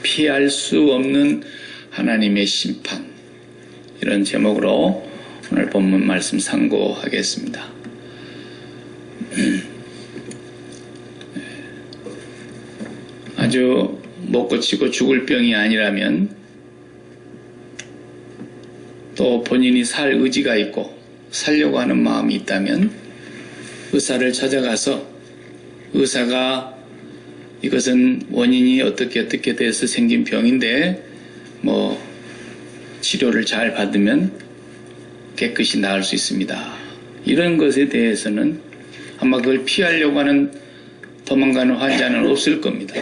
피할 수 없는 하나님의 심판, 이런 제목으로 오늘 본문 말씀 상고하겠습니다. 아주 못 고치고 죽을 병이 아니라면, 또 본인이 살 의지가 있고 살려고 하는 마음이 있다면 의사를 찾아가서 의사가 이것은 원인이 어떻게 돼서 생긴 병인데 치료를 잘 받으면 깨끗이 나을 수 있습니다. 이런 것에 대해서는 아마 그걸 피하려고 하는 도망가는 환자는 없을 겁니다.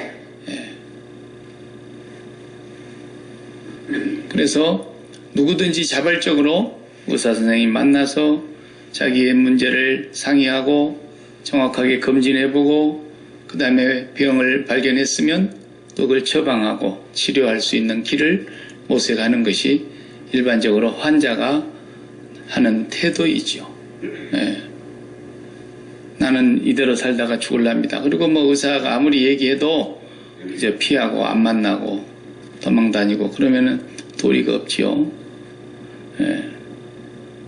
그래서 누구든지 자발적으로 의사 선생님 만나서 자기의 문제를 상의하고 정확하게 검진해보고 그 다음에 병을 발견했으면 또 그걸 처방하고 치료할 수 있는 길을 모색하는 것이 일반적으로 환자가 하는 태도이죠. 나는 이대로 살다가 죽을랍니다. 그리고 의사가 아무리 얘기해도 이제 피하고 안 만나고 도망다니고 그러면은 도리가 없지요.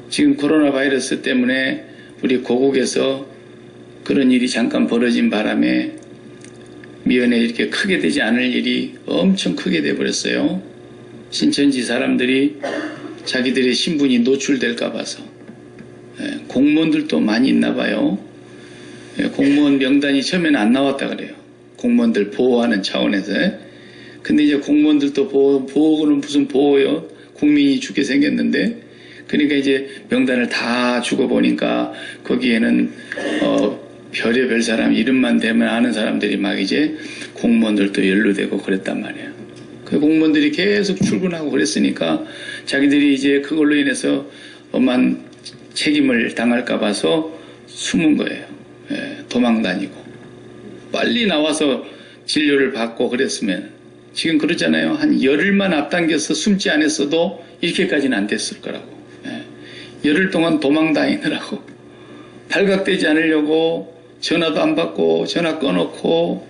지금 코로나 바이러스 때문에 우리 고국에서 그런 일이 잠깐 벌어진 바람에 미연에 이렇게 크게 되지 않을 일이 엄청 크게 돼버렸어요. 신천지 사람들이 자기들의 신분이 노출될까 봐서. 공무원들도 많이 있나 봐요. 공무원 명단이 처음에는 안 나왔다 그래요. 공무원들 보호하는 차원에서. 근데 이제 공무원들도 보호는 무슨 보호요? 국민이 죽게 생겼는데, 그러니까 이제 명단을 다 주고 보니까 거기에는 별의별 사람 이름만 대면 아는 사람들이 막 이제 공무원들도 연루되고 그랬단 말이에요. 그 공무원들이 계속 출근하고 그랬으니까 자기들이 이제 그걸로 인해서 엄한 책임을 당할까 봐서 숨은 거예요. 도망다니고. 빨리 나와서 진료를 받고 그랬으면, 지금 그러잖아요. 한 열흘만 앞당겨서 숨지 않았어도 이렇게까지는 안 됐을 거라고. 열흘 동안 도망다니느라고. 발각되지 않으려고 전화도 안 받고 전화 꺼놓고.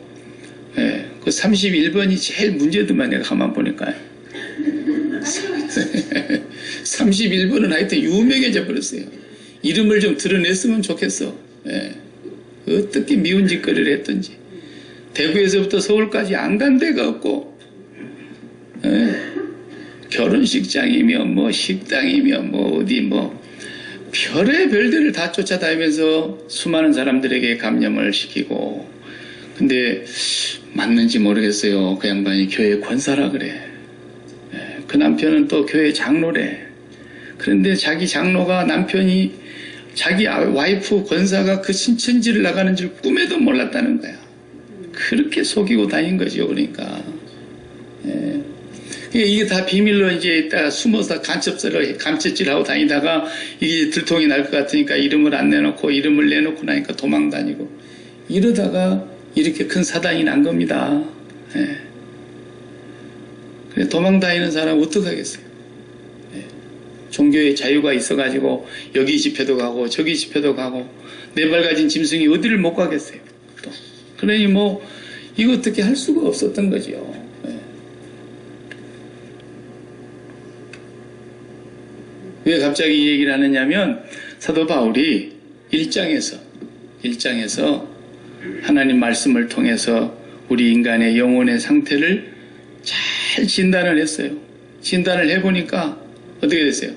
그 31번이 제일 문제더만 내가 가만 보니까. 31번은 하여튼 유명해져 버렸어요. 이름을 좀 드러냈으면 좋겠어. 어떻게 미운 짓거리를 했던지. 대구에서부터 서울까지 안 간 데가 없고, 결혼식장이며 식당이며 어디 별의 별들을 다 쫓아다니면서 수많은 사람들에게 감염을 시키고. 근데 맞는지 모르겠어요. 그 양반이 교회 권사라 그래. 그 남편은 또 교회 장로래. 그런데 자기 장로가 남편이 자기 와이프 권사가 그 신천지를 나가는 줄 꿈에도 몰랐다는 거야. 그렇게 속이고 다닌 거죠. 그러니까. 이게 다 비밀로 이제 있다가 숨어서 감첩질하고 다니다가 이게 들통이 날 것 같으니까 이름을 안 내놓고 이름을 내놓고 나니까 도망 다니고 이러다가 이렇게 큰 사단이 난 겁니다. 그래 도망 다니는 사람 어떡하겠어요? 종교의 자유가 있어가지고 여기 집회도 가고 저기 집회도 가고 네 발 가진 짐승이 어디를 못 가겠어요. 또. 그러니 이거 어떻게 할 수가 없었던 거죠. 왜 갑자기 이 얘기를 하느냐면 사도 바울이 1장에서 하나님 말씀을 통해서 우리 인간의 영혼의 상태를 잘 진단을 했어요. 진단을 해보니까 어떻게 됐어요?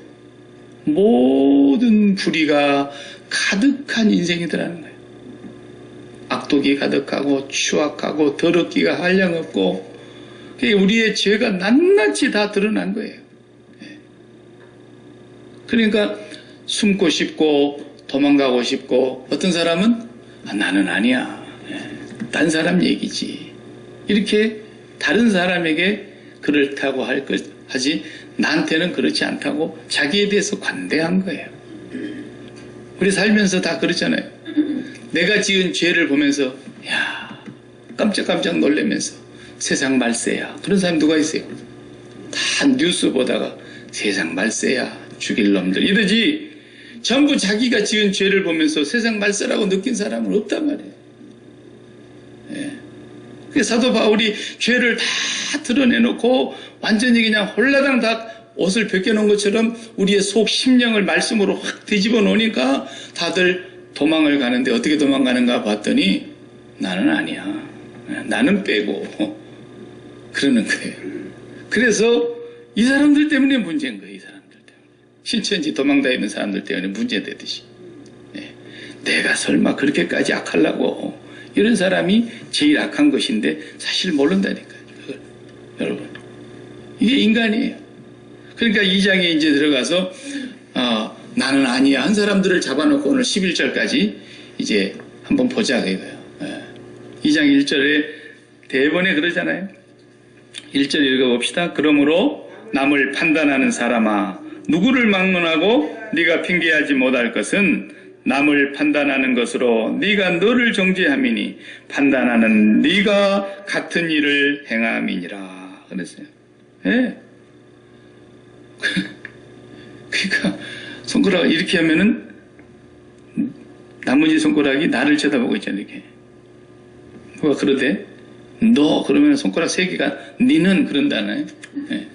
모든 불의가 가득한 인생이더라는 거예요. 악독이 가득하고 추악하고 더럽기가 한량없고 우리의 죄가 낱낱이 다 드러난 거예요. 그러니까 숨고 싶고 도망가고 싶고 어떤 사람은 나는 아니야. 딴 사람 얘기지. 이렇게 다른 사람에게 그렇다고 하지 나한테는 그렇지 않다고 자기에 대해서 관대한 거예요. 우리 살면서 다 그렇잖아요. 내가 지은 죄를 보면서 야 깜짝깜짝 놀라면서 세상 말세야. 그런 사람이 누가 있어요? 다 뉴스 보다가 세상 말세야. 죽일 놈들 이러지 전부 자기가 지은 죄를 보면서 세상 말세라고 느낀 사람은 없단 말이에요. 사도 바울이 죄를 다 드러내놓고 완전히 그냥 홀라당 다 옷을 벗겨놓은 것처럼 우리의 속 심령을 말씀으로 확 뒤집어 놓으니까 다들 도망을 가는데 어떻게 도망가는가 봤더니 나는 아니야. 나는 빼고 그러는 거예요. 그래서 이 사람들 때문에 문제인 거예요. 이 사람들 때문에. 신천지 도망다니는 사람들 때문에 문제되듯이. 내가 설마 그렇게까지 악하려고 이런 사람이 제일 악한 것인데 사실 모른다니까요. 여러분. 이게 인간이에요. 그러니까 2장에 이제 들어가서 나는 아니야 한 사람들을 잡아놓고 오늘 11절까지 이제 한번 보자 이거예요. 2장 1절에 대번에 그러잖아요. 1절 읽어봅시다. 그러므로 남을 판단하는 사람아 누구를 막론하고 네가 핑계하지 못할 것은 남을 판단하는 것으로 네가 너를 정죄함이니 판단하는 네가 같은 일을 행함이니라 그랬어요. 예. 그러니까 손가락 이렇게 하면은 나머지 손가락이 나를 쳐다보고 있잖아요. 이렇게 누가 그러대? 너 그러면 손가락 세 개가 니는 그런다네. 예.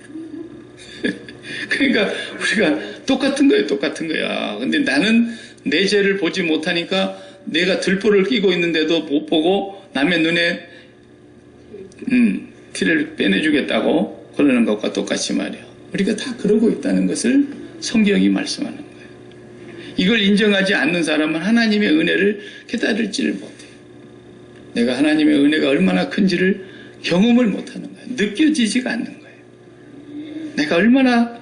그러니까 우리가 똑같은 거예요. 똑같은 거야. 근데 나는 내 죄를 보지 못하니까 내가 들보를 끼고 있는데도 못 보고 남의 눈에 티를 빼내주겠다고 그러는 것과 똑같이 말이에요. 우리가 다 그러고 있다는 것을 성경이 말씀하는 거예요. 이걸 인정하지 않는 사람은 하나님의 은혜를 깨달을지를 못해요. 내가 하나님의 은혜가 얼마나 큰지를 경험을 못하는 거예요. 느껴지지가 않는 거예요. 내가 얼마나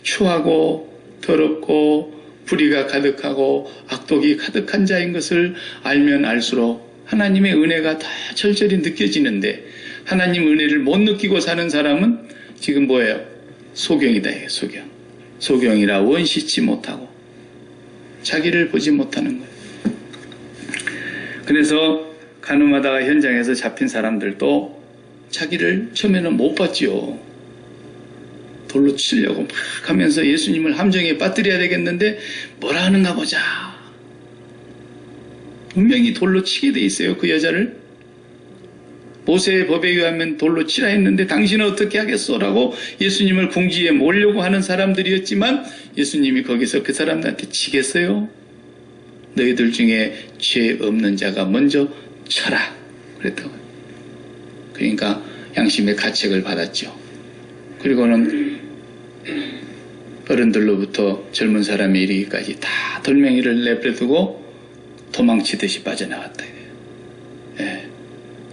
추하고 더럽고 불의가 가득하고 악독이 가득한 자인 것을 알면 알수록 하나님의 은혜가 다 절절히 느껴지는데 하나님 은혜를 못 느끼고 사는 사람은 지금 뭐예요? 소경이다. 소경. 소경이라 원시치 못하고 자기를 보지 못하는 거예요. 그래서 간음하다가 현장에서 잡힌 사람들도 자기를 처음에는 못 봤지요. 돌로 치려고 막 하면서 예수님을 함정에 빠뜨려야 되겠는데 뭐라 하는가 보자. 분명히 돌로 치게 돼 있어요. 그 여자를. 모세의 법에 의하면 돌로 치라 했는데 당신은 어떻게 하겠소라고 예수님을 궁지에 몰려고 하는 사람들이었지만 예수님이 거기서 그 사람들한테 치겠어요? 너희들 중에 죄 없는 자가 먼저 쳐라 그랬다고요. 그러니까 양심의 가책을 받았죠. 그리고는 어른들로부터 젊은 사람에 이르기까지 다 돌멩이를 내버려두고 도망치듯이 빠져나갔다. 예.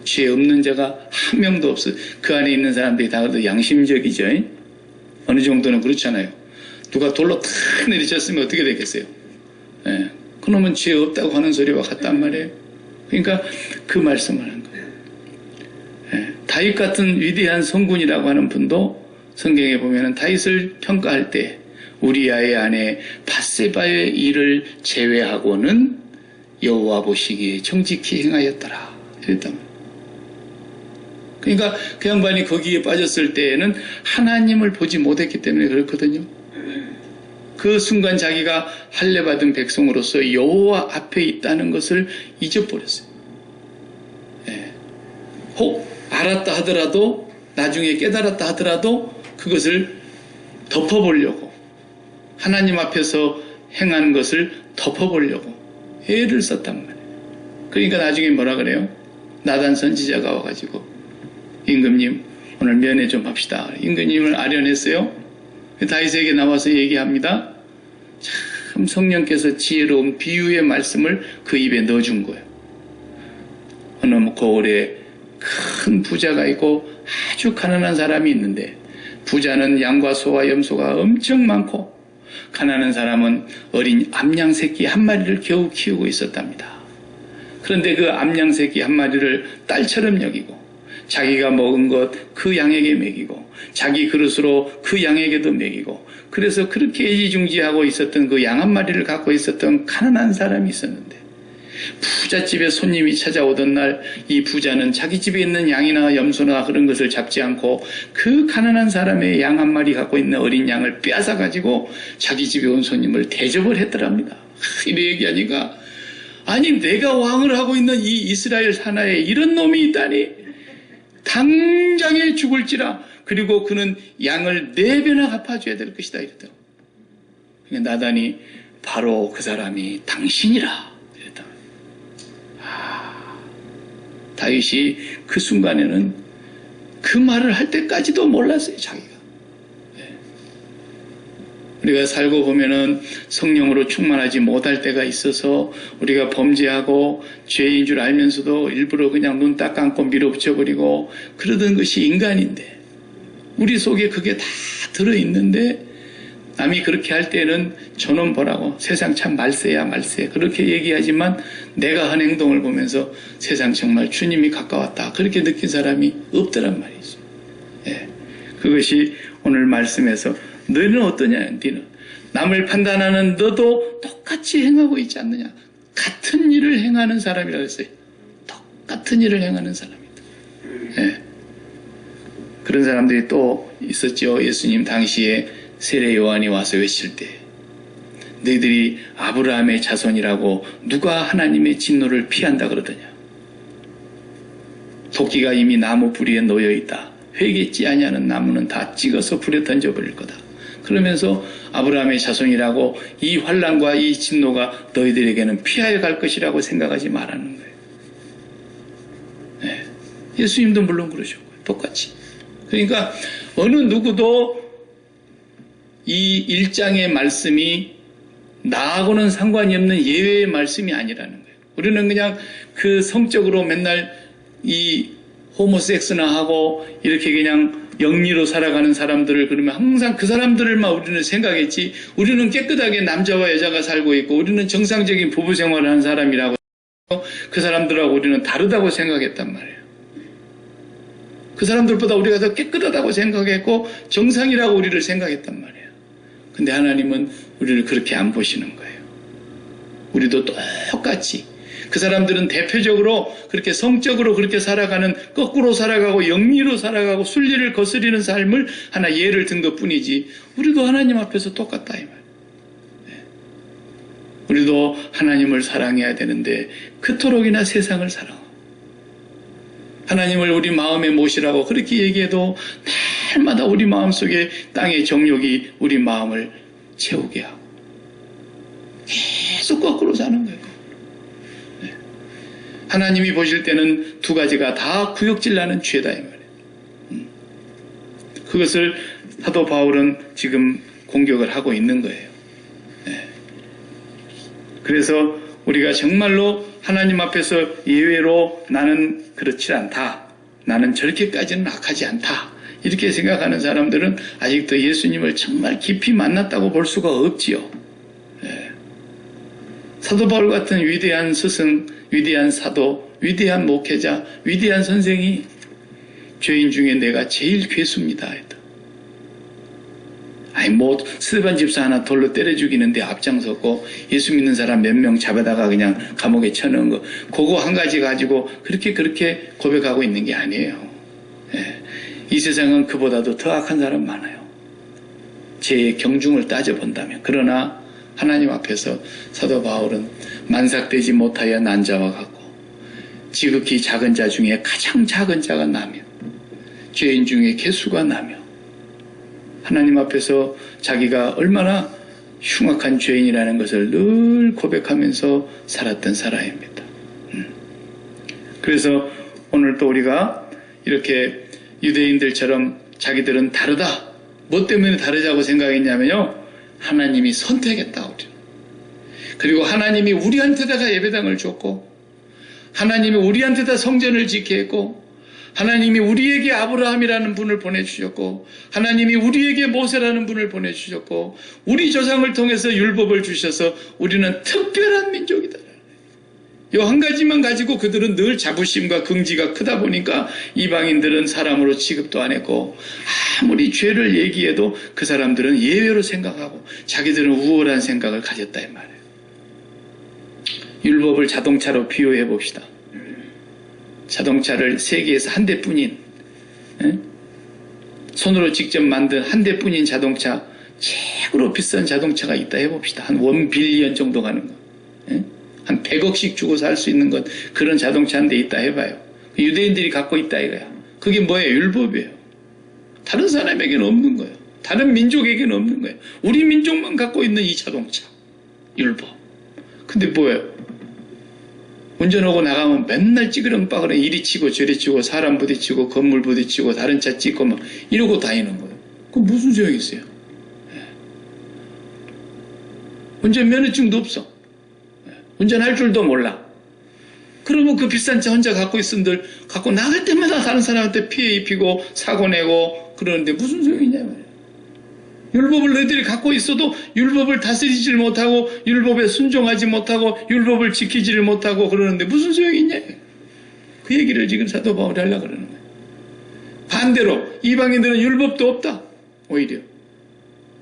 죄 없는 자가 한 명도 없어. 그 안에 있는 사람들이 다 양심적이죠. 어느 정도는 그렇잖아요. 누가 돌로 탁 내리쳤으면 어떻게 되겠어요? 예. 그놈은 죄 없다고 하는 소리와 같단 말이에요. 그러니까 그 말씀을 한 거예요. 예. 다윗 같은 위대한 성군이라고 하는 분도 성경에 보면은 다윗을 평가할 때 우리아의 아내 밧세바의 일을 제외하고는 여호와 보시기에 정직히 행하였더라. 이랬단 말이에요. 그러니까 그 양반이 거기에 빠졌을 때에는 하나님을 보지 못했기 때문에 그렇거든요. 그 순간 자기가 할례받은 백성으로서 여호와 앞에 있다는 것을 잊어버렸어요. 예. 혹 알았다 하더라도 나중에 깨달았다 하더라도 그것을 덮어보려고 하나님 앞에서 행한 것을 덮어보려고 애를 썼단 말이에요. 그러니까 나중에 뭐라 그래요? 나단 선지자가 와가지고 임금님 오늘 면회 좀 합시다. 임금님을 아련했어요. 다윗에게 나와서 얘기합니다. 참 성령께서 지혜로운 비유의 말씀을 그 입에 넣어준 거예요. 어느 고을에 큰 부자가 있고 아주 가난한 사람이 있는데 부자는 양과 소와 염소가 엄청 많고 가난한 사람은 어린 암양 새끼 한 마리를 겨우 키우고 있었답니다. 그런데 그 암양 새끼 한 마리를 딸처럼 여기고 자기가 먹은 것 그 양에게 먹이고 자기 그릇으로 그 양에게도 먹이고 그래서 그렇게 애지중지하고 있었던 그 양 한 마리를 갖고 있었던 가난한 사람이 있었는데 부잣집에 손님이 찾아오던 날 이 부자는 자기 집에 있는 양이나 염소나 그런 것을 잡지 않고 그 가난한 사람의 양 한 마리 갖고 있는 어린 양을 빼앗아 가지고 자기 집에 온 손님을 대접을 했더랍니다. 이래 얘기하니까 아니 내가 왕을 하고 있는 이 이스라엘 산하에 이런 놈이 있다니 당장에 죽을지라. 그리고 그는 양을 4배나 갚아줘야 될 것이다 이랬다고. 그러니까 나단이 바로 그 사람이 당신이라 이랬다. 다윗이 그 순간에는 그 말을 할 때까지도 몰랐어요, 자기가. 우리가 살고 보면은 성령으로 충만하지 못할 때가 있어서 우리가 범죄하고 죄인 줄 알면서도 일부러 그냥 눈 딱 감고 밀어붙여버리고 그러던 것이 인간인데, 우리 속에 그게 다 들어있는데 남이 그렇게 할 때는 저놈 보라고, 세상 참 말세야 말세, 그렇게 얘기하지만 내가 한 행동을 보면서 세상 정말 주님이 가까웠다, 그렇게 느낀 사람이 없더란 말이죠. 예. 그것이 오늘 말씀에서 너희는 어떠냐? 너희는 남을 판단하는 너도 똑같이 행하고 있지 않느냐? 같은 일을 행하는 사람이라고 했어요. 똑같은 일을 행하는 사람이다. 예. 그런 사람들이 또 있었죠. 예수님 당시에 세례 요한이 와서 외칠 때 너희들이 아브라함의 자손이라고 누가 하나님의 진노를 피한다 그러더냐? 토끼가 이미 나무 뿌리에 놓여 있다. 회개치 아니하는 나무는 다 찍어서 불에 던져버릴 거다. 그러면서 아브라함의 자손이라고 이 환난과 이 진노가 너희들에게는 피하여 갈 것이라고 생각하지 말라는 거예요. 네. 예수님도 물론 그러셨고요. 똑같이. 그러니까 어느 누구도 이 1장의 말씀이 나하고는 상관이 없는 예외의 말씀이 아니라는 거예요. 우리는 그냥 그 성적으로 맨날 이 호모섹스나 하고 이렇게 그냥 영리로 살아가는 사람들을, 그러면 항상 그 사람들만 우리는 생각했지, 우리는 깨끗하게 남자와 여자가 살고 있고 우리는 정상적인 부부 생활을 하는 사람이라고 그 사람들하고 우리는 다르다고 생각했단 말이에요. 그 사람들보다 우리가 더 깨끗하다고 생각했고 정상이라고 우리를 생각했단 말이에요. 근데 하나님은 우리를 그렇게 안 보시는 거예요. 우리도 똑같이, 그 사람들은 대표적으로 그렇게 성적으로 그렇게 살아가는, 거꾸로 살아가고 영리로 살아가고 순리를 거스리는 삶을 하나 예를 든 것뿐이지, 우리도 하나님 앞에서 똑같다 이 말. 우리도 하나님을 사랑해야 되는데 그토록이나 세상을 사랑하고, 하나님을 우리 마음에 모시라고 그렇게 얘기해도 날마다 우리 마음속에 땅의 정욕이 우리 마음을 채우게 하고 계속 거꾸로 사는 거예요. 네. 하나님이 보실 때는 두 가지가 다 구역질 나는 죄다 이 말이에요. 그것을 사도 바울은 지금 공격을 하고 있는 거예요. 네. 그래서 우리가 정말로 하나님 앞에서 예외로 나는 그렇지 않다, 나는 저렇게까지는 악하지 않다, 이렇게 생각하는 사람들은 아직도 예수님을 정말 깊이 만났다고 볼 수가 없지요. 예. 사도 바울 같은 위대한 스승, 위대한 사도, 위대한 목회자, 위대한 선생이 죄인 중에 내가 제일 괴수입니다 했다. 아니 뭐 스데반 집사 하나 돌로 때려 죽이는데 앞장섰고 예수 믿는 사람 몇 명 잡아다가 그냥 감옥에 쳐넣은 거, 그거 한 가지 가지고 그렇게 고백하고 있는 게 아니에요. 예. 이 세상은 그보다도 더 악한 사람 많아요. 죄의 경중을 따져본다면. 그러나 하나님 앞에서 사도 바울은 만삭되지 못하여 난 자와 같고 지극히 작은 자 중에 가장 작은 자가 나며 죄인 중에 개수가 나며 하나님 앞에서 자기가 얼마나 흉악한 죄인이라는 것을 늘 고백하면서 살았던 사람입니다. 그래서 오늘 또 우리가 이렇게 유대인들처럼 자기들은 다르다, 뭐 때문에 다르다고 생각했냐면요, 하나님이 선택했다 우리는. 그리고 하나님이 우리한테다가 예배당을 줬고 하나님이 우리한테다 성전을 짓게 했고 하나님이 우리에게 아브라함이라는 분을 보내주셨고 하나님이 우리에게 모세라는 분을 보내주셨고 우리 조상을 통해서 율법을 주셔서 우리는 특별한 민족이다. 이 한 가지만 가지고 그들은 늘 자부심과 긍지가 크다 보니까 이방인들은 사람으로 취급도 안 했고 아무리 죄를 얘기해도 그 사람들은 예외로 생각하고 자기들은 우월한 생각을 가졌다 이 말이에요. 율법을 자동차로 비유해 봅시다. 자동차를 세계에서 한 대뿐인, 손으로 직접 만든 한 대뿐인 자동차, 최고로 비싼 자동차가 있다 해봅시다. 한 1빌리언 정도 가는 거, 한 100억씩 주고 살 수 있는 것, 그런 자동차 한 대 있다 해봐요. 유대인들이 갖고 있다 이거야. 그게 뭐예요? 율법이에요. 다른 사람에게는 없는 거예요. 다른 민족에게는 없는 거예요. 우리 민족만 갖고 있는 이 자동차. 율법. 근데 뭐예요? 운전하고 나가면 맨날 찌그렁빠그렁 이리 치고 저리 치고 사람 부딪히고 건물 부딪히고 다른 차 찍고 막 이러고 다니는 거예요. 그럼 무슨 소용이 있어요? 운전면허증도 없어. 운전할 줄도 몰라. 그러면 그 비싼 차 혼자 갖고 있은들 갖고 나갈 때마다 다른 사람한테 피해 입히고 사고 내고 그러는데 무슨 소용이 있냐 말이야. 율법을 너희들이 갖고 있어도 율법을 다스리질 못하고 율법에 순종하지 못하고 율법을 지키지를 못하고 그러는데 무슨 소용이 있냐. 그 얘기를 지금 사도 바울이 하려고 그러는 거예요. 반대로 이방인들은 율법도 없다. 오히려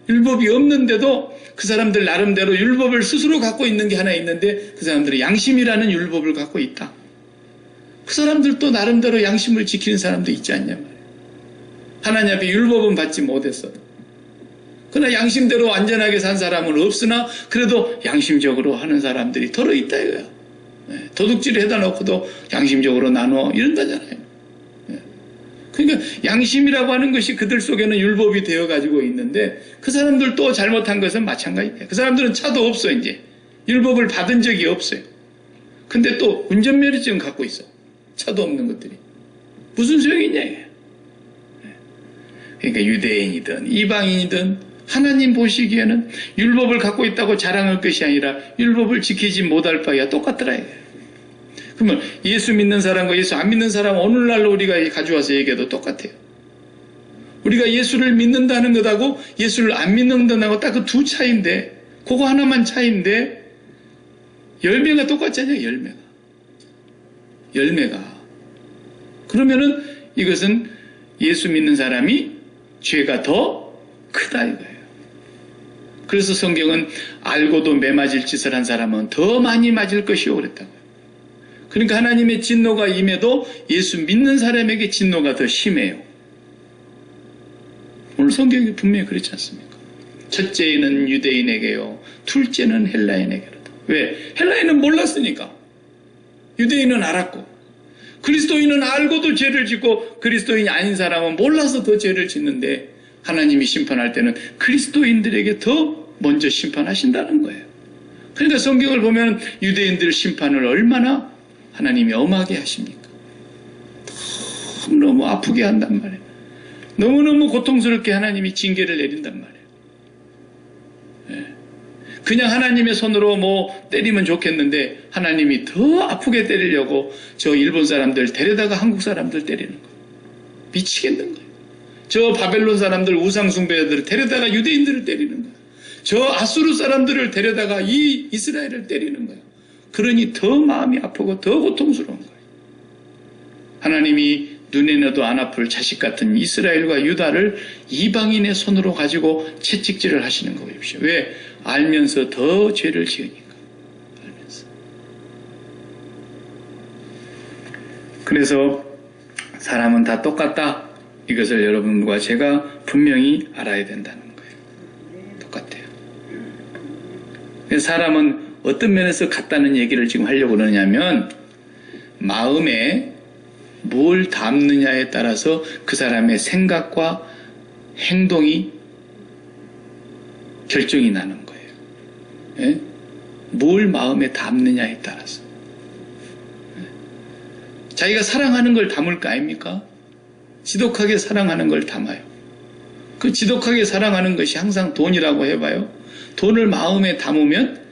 율법이 없는데도 그 사람들 나름대로 율법을 스스로 갖고 있는 게 하나 있는데 그 사람들은 양심이라는 율법을 갖고 있다. 그 사람들도 나름대로 양심을 지키는 사람도 있지 않냐 말이에요. 하나님 앞에 율법은 받지 못했어. 그러나 양심대로 안전하게 산 사람은 없으나 그래도 양심적으로 하는 사람들이 더러 있다 이거야. 도둑질을 해다 놓고도 양심적으로 나눠 이런다잖아요. 그러니까 양심이라고 하는 것이 그들 속에는 율법이 되어가지고 있는데 그 사람들도 잘못한 것은 마찬가지예요. 그 사람들은 차도 없어 이제. 율법을 받은 적이 없어요. 근데 또 운전면허증 갖고 있어. 차도 없는 것들이. 무슨 소용이 있냐 이게. 그러니까 유대인이든 이방인이든 하나님 보시기에는 율법을 갖고 있다고 자랑할 것이 아니라 율법을 지키지 못할 바야 똑같더라 이게. 그러면 예수 믿는 사람과 예수 안 믿는 사람 오늘날로 우리가 가져와서 얘기해도 똑같아요. 우리가 예수를 믿는다는 것하고 예수를 안 믿는다는 것하고 딱 그 두 차이인데 그거 하나만 차이인데 열매가 똑같잖아요. 열매가. 그러면은 이것은 예수 믿는 사람이 죄가 더 크다 이거예요. 그래서 성경은 알고도 매맞을 짓을 한 사람은 더 많이 맞을 것이요 그랬다고요. 그러니까 하나님의 진노가 임해도 예수 믿는 사람에게 진노가 더 심해요. 오늘 성경이 분명히 그렇지 않습니까? 첫째는 유대인에게요. 둘째는 헬라인에게로다. 왜? 헬라인은 몰랐으니까. 유대인은 알았고. 그리스도인은 알고도 죄를 짓고 그리스도인이 아닌 사람은 몰라서 더 죄를 짓는데 하나님이 심판할 때는 그리스도인들에게 더 먼저 심판하신다는 거예요. 그러니까 성경을 보면 유대인들 심판을 얼마나 하나님이 엄하게 하십니까? 너무 아프게 한단 말이에요. 너무너무 고통스럽게 하나님이 징계를 내린단 말이에요. 그냥 하나님의 손으로 뭐 때리면 좋겠는데 하나님이 더 아프게 때리려고 저 일본 사람들 데려다가 한국 사람들 때리는 거예요. 미치겠는 거예요. 저 바벨론 사람들 우상숭배자들을 데려다가 유대인들을 때리는 거예요. 저 아수르 사람들을 데려다가 이 이스라엘을 때리는 거예요. 그러니 더 마음이 아프고 더 고통스러운 거예요. 하나님이 눈에 넣어도 안 아플 자식 같은 이스라엘과 유다를 이방인의 손으로 가지고 채찍질을 하시는 거 보십시오. 왜? 알면서 더 죄를 지으니까. 알면서. 그래서 사람은 다 똑같다. 이것을 여러분과 제가 분명히 알아야 된다는 거예요. 똑같아요. 사람은 어떤 면에서 같다는 얘기를 지금 하려고 그러냐면 마음에 뭘 담느냐에 따라서 그 사람의 생각과 행동이 결정이 나는 거예요. 예? 뭘 마음에 담느냐에 따라서. 자기가 사랑하는 걸 담을 거 아닙니까? 지독하게 사랑하는 걸 담아요. 그 지독하게 사랑하는 것이 항상 돈이라고 해봐요. 돈을 마음에 담으면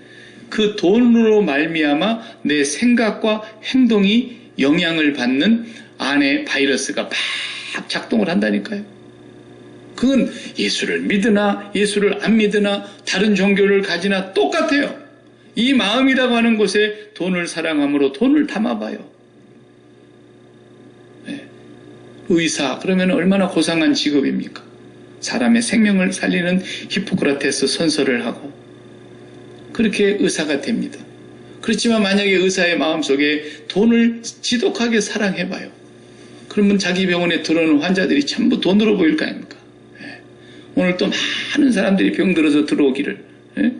그 돈으로 말미암아 내 생각과 행동이 영향을 받는 안에 바이러스가 막 작동을 한다니까요. 그건 예수를 믿으나 예수를 안 믿으나 다른 종교를 가지나 똑같아요. 이 마음이라고 하는 곳에 돈을 사랑함으로 돈을 담아봐요. 네. 의사 그러면 얼마나 고상한 직업입니까? 사람의 생명을 살리는 히포크라테스 선서를 하고 그렇게 의사가 됩니다. 그렇지만 만약에 의사의 마음속에 돈을 지독하게 사랑해봐요. 그러면 자기 병원에 들어오는 환자들이 전부 돈으로 보일 거 아닙니까? 예. 오늘 또 많은 사람들이 병들어서 들어오기를. 예?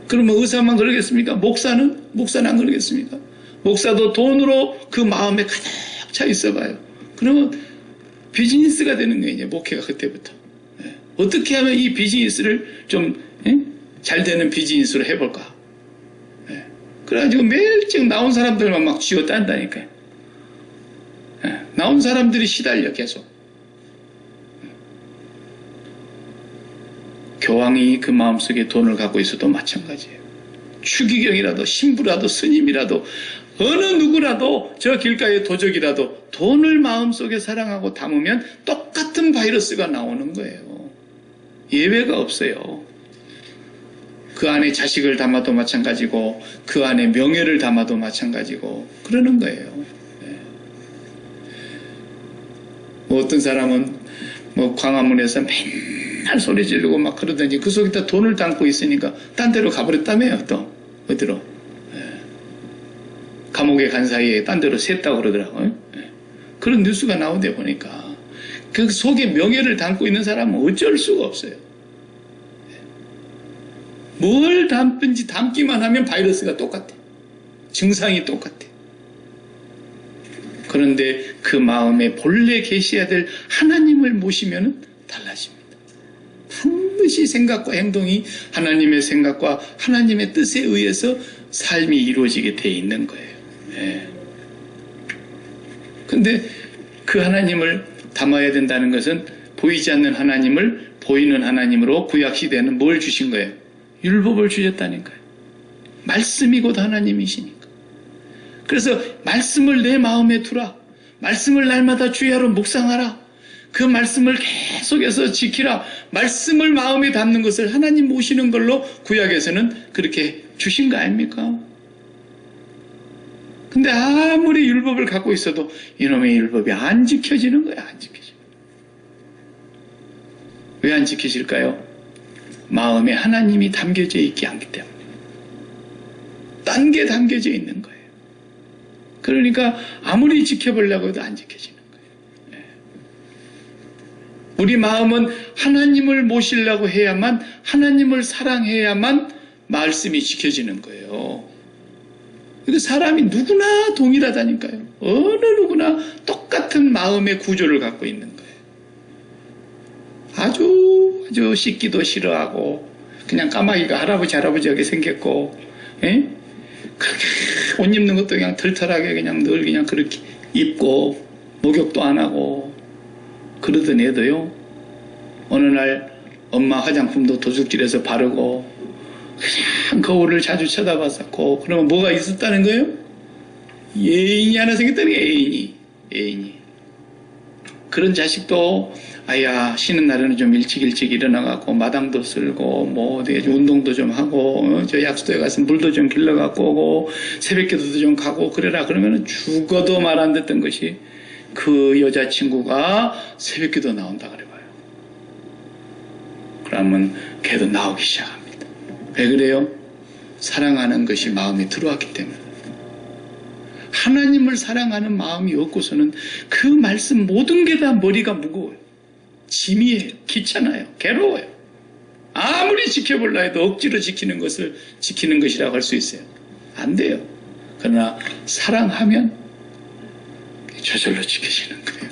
그러면 의사만 그러겠습니까? 목사는 안 그러겠습니까? 목사도 돈으로 그 마음에 가득 차 있어봐요. 그러면 비즈니스가 되는 거예요. 이제 목회가 그때부터. 어떻게 하면 이 비즈니스를 좀 잘 되는 비즈니스로 해볼까. 그래가지고 매일 지금 나온 사람들만 막 쥐어딴다니까요. 나온 사람들이 시달려 계속. 교황이 그 마음속에 돈을 갖고 있어도 마찬가지예요. 추기경이라도 신부라도 스님이라도 어느 누구라도 저 길가의 도적이라도 돈을 마음속에 사랑하고 담으면 똑같은 바이러스가 나오는 거예요. 예외가 없어요. 그 안에 자식을 담아도 마찬가지고 그 안에 명예를 담아도 마찬가지고 그러는 거예요. 뭐 어떤 사람은 뭐 광화문에서 맨날 소리 지르고 막 그러더니 그 속에다 돈을 담고 있으니까 딴 데로 가버렸다며요. 또 어디로 감옥에 간 사이에 딴 데로 샜다고 그러더라고요. 그런 뉴스가 나오는데 보니까 그 속에 명예를 담고 있는 사람은 어쩔 수가 없어요. 뭘 담든지 담기만 하면 바이러스가 똑같아. 증상이 똑같아. 그런데 그 마음에 본래 계셔야 될 하나님을 모시면 달라집니다. 반드시 생각과 행동이 하나님의 생각과 하나님의 뜻에 의해서 삶이 이루어지게 돼 있는 거예요. 근데 그 하나님을 담아야 된다는 것은 보이지 않는 하나님을 보이는 하나님으로 구약시대에는 뭘 주신 거예요? 율법을 주셨다니까요. 말씀이 곧 하나님이시니까. 그래서 말씀을 내 마음에 두라. 말씀을 날마다 주야로 묵상하라. 그 말씀을 계속해서 지키라. 말씀을 마음에 담는 것을 하나님 모시는 걸로 구약에서는 그렇게 주신 거 아닙니까? 근데 아무리 율법을 갖고 있어도 이놈의 율법이 안 지켜지는 거야. 안 지켜져. 왜 안 지켜질까요? 마음에 하나님이 담겨져 있지 않기 때문에. 딴 게 담겨져 있는 거예요. 그러니까 아무리 지켜보려고 해도 안 지켜지는 거예요. 우리 마음은 하나님을 모시려고 해야만, 하나님을 사랑해야만 말씀이 지켜지는 거예요. 근데 사람이 누구나 동일하다니까요. 어느 누구나 똑같은 마음의 구조를 갖고 있는 거예요. 아주 씻기도 싫어하고 그냥 까마귀가 할아버지하게 생겼고, 그렇게 옷 입는 것도 그냥 털털하게 그냥 늘 그냥 그렇게 입고 목욕도 안 하고 그러던 애도요, 어느 날 엄마 화장품도 도둑질해서 바르고 그냥 거울을 자주 쳐다봤었고, 그러면 뭐가 있었다는 거예요? 애인이 하나 생겼다는 게 애인이. 그런 자식도 아야 쉬는 날에는 좀 일찍 일어나갖고 마당도 쓸고 뭐 어디 운동도 좀 하고 저 약수도에 가서 물도 좀 길러갖고 오고 새벽기도도 좀 가고 그래라 그러면은 죽어도 말 안 듣던 것이 그 여자친구가 새벽기도 나온다 그래봐요. 그러면 걔도 나오기 시작합니다. 왜 그래요? 사랑하는 것이 마음에 들어왔기 때문에. 하나님을 사랑하는 마음이 없고서는 그 말씀 모든 게 다 머리가 무거워요. 짐이에요. 귀찮아요. 괴로워요. 아무리 지켜볼라 해도 억지로 지키는 것을 지키는 것이라고 할 수 있어요. 안 돼요. 그러나 사랑하면 저절로 지켜지는 거예요.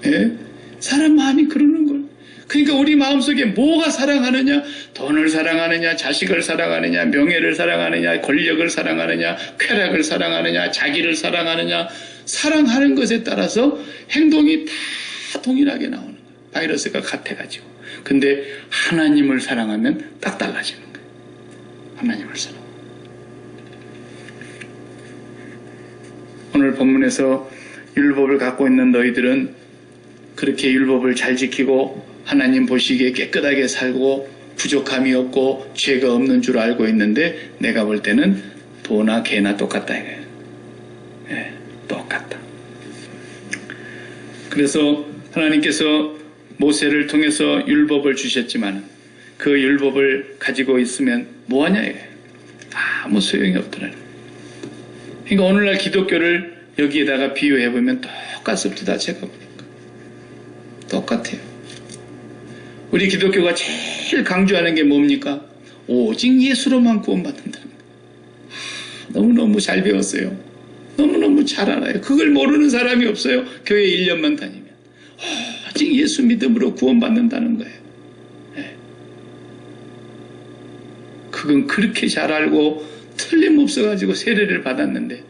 예? 사람 마음이 그러는 걸. 그러니까 우리 마음속에 뭐가 사랑하느냐? 돈을 사랑하느냐? 자식을 사랑하느냐? 명예를 사랑하느냐? 권력을 사랑하느냐? 쾌락을 사랑하느냐? 자기를 사랑하느냐? 사랑하는 것에 따라서 행동이 다 동일하게 나오는 거예요. 바이러스가 같아가지고. 근데 하나님을 사랑하면 딱 달라지는 거예요. 하나님을 사랑. 오늘 본문에서 율법을 갖고 있는 너희들은 그렇게 율법을 잘 지키고 하나님 보시기에 깨끗하게 살고 부족함이 없고 죄가 없는 줄 알고 있는데 내가 볼 때는 도나 개나 똑같다 이거예요. 네, 똑같다. 그래서 하나님께서 모세를 통해서 율법을 주셨지만 그 율법을 가지고 있으면 뭐하냐 이거예요. 아무 소용이 없더라는 거예요. 그러니까 오늘날 기독교를 여기에다가 비유해보면 똑같습니다. 제가 보니까 똑같아요. 우리 기독교가 제일 강조하는 게 뭡니까? 오직 예수로만 구원받는다는 거예요. 너무너무 잘 배웠어요. 너무너무 잘 알아요. 그걸 모르는 사람이 없어요. 교회 1년만 다니면. 오직 예수 믿음으로 구원받는다는 거예요. 네. 그건 그렇게 잘 알고 틀림없어가지고 세례를 받았는데,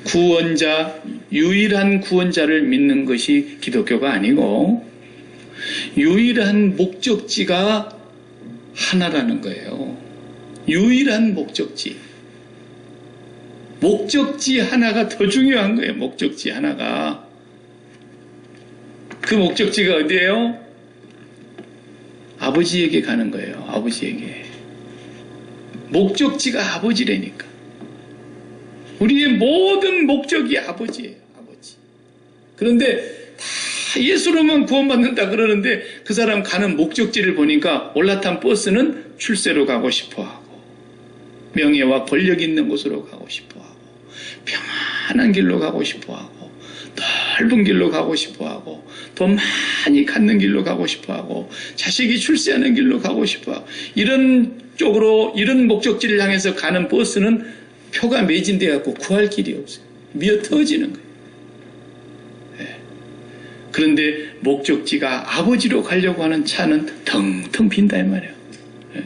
구원자, 유일한 구원자를 믿는 것이 기독교가 아니고 유일한 목적지가 하나라는 거예요. 유일한 목적지. 목적지 하나가 더 중요한 거예요. 목적지 하나가. 그 목적지가 어디예요? 아버지에게 가는 거예요. 아버지에게. 목적지가 아버지라니까. 우리의 모든 목적이 아버지예요. 아버지. 그런데 다 예수로만 구원받는다 그러는데 그 사람 가는 목적지를 보니까 올라탄 버스는 출세로 가고 싶어하고, 명예와 권력 있는 곳으로 가고 싶어하고, 평안한 길로 가고 싶어하고, 넓은 길로 가고 싶어하고, 돈 많이 갖는 길로 가고 싶어하고, 자식이 출세하는 길로 가고 싶어하고, 이런 쪽으로, 이런 목적지를 향해서 가는 버스는 표가 매진돼 갖고 구할 길이 없어요. 미어 터지는 거예요. 네. 그런데 목적지가 아버지로 가려고 하는 차는 텅텅 빈다 이 말이에요. 네.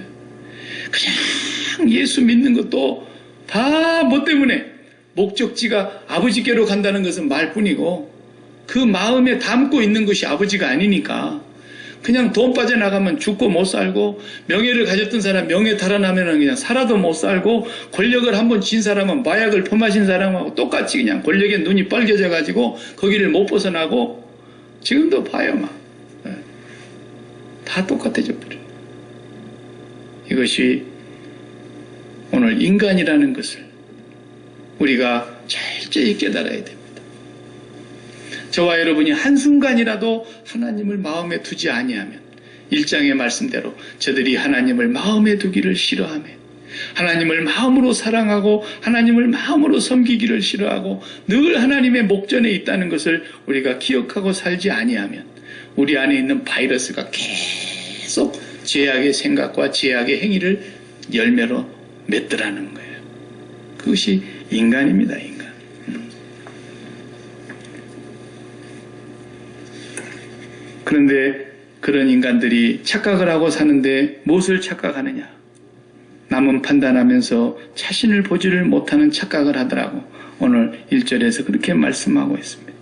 그냥 예수 믿는 것도 다 뭐 때문에? 목적지가 아버지께로 간다는 것은 말뿐이고 그 마음에 담고 있는 것이 아버지가 아니니까, 그냥 돈 빠져나가면 죽고 못 살고, 명예를 가졌던 사람 명예 달아나면 그냥 살아도 못 살고, 권력을 한번 쥔 사람은 마약을 퍼마신 사람하고 똑같이 그냥 권력에 눈이 빨개져 가지고 거기를 못 벗어나고, 지금도 봐요 막. 다 똑같아져 버려요. 이것이 오늘 인간이라는 것을 우리가 철저히 깨달아야 됩니다. 저와 여러분이 한순간이라도 하나님을 마음에 두지 아니하면, 1장의 말씀대로 저들이 하나님을 마음에 두기를 싫어하며, 하나님을 마음으로 사랑하고 하나님을 마음으로 섬기기를 싫어하고 늘 하나님의 목전에 있다는 것을 우리가 기억하고 살지 아니하면, 우리 안에 있는 바이러스가 계속 죄악의 생각과 죄악의 행위를 열매로 맺더라는 거예요. 그것이 인간입니다. 인간. 그런데 그런 인간들이 착각을 하고 사는데 무엇을 착각하느냐? 남은 판단하면서 자신을 보지를 못하는 착각을 하더라고. 오늘 1절에서 그렇게 말씀하고 있습니다.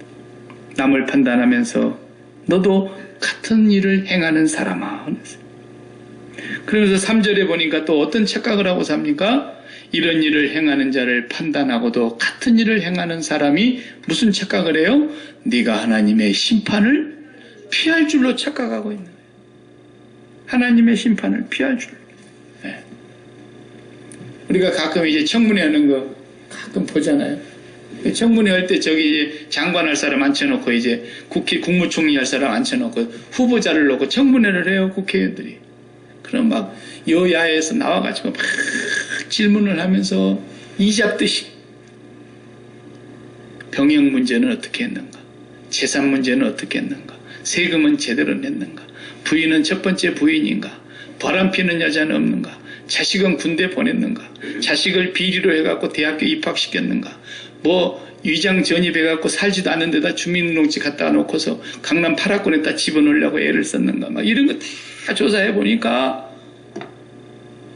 남을 판단하면서 너도 같은 일을 행하는 사람아. 그러면서 3절에 보니까 또 어떤 착각을 하고 삽니까? 이런 일을 행하는 자를 판단하고도 같은 일을 행하는 사람이 무슨 착각을 해요? 네가 하나님의 심판을 피할 줄로 착각하고 있는 거예요. 하나님의 심판을 피할 줄로. 네. 우리가 가끔 이제 청문회 하는 거 가끔 보잖아요. 청문회 할 때 저기 이제 장관 할 사람 앉혀놓고 이제 국회 국무총리 할 사람 앉혀놓고 후보자를 놓고 청문회를 해요. 국회의원들이. 그럼 막 여야에서 나와가지고 막 질문을 하면서 이잡듯이 병역 문제는 어떻게 했는가, 재산 문제는 어떻게 했는가, 세금은 제대로 냈는가, 부인은 첫 번째 부인인가, 바람피는 여자는 없는가, 자식은 군대 보냈는가, 자식을 비리로 해갖고 대학교 입학시켰는가, 뭐 위장 전입해갖고 살지도 않은 데다 주민등록지 갖다 놓고서 강남 8학군에다 집어넣으려고 애를 썼는가, 막 이런 거 다 조사해보니까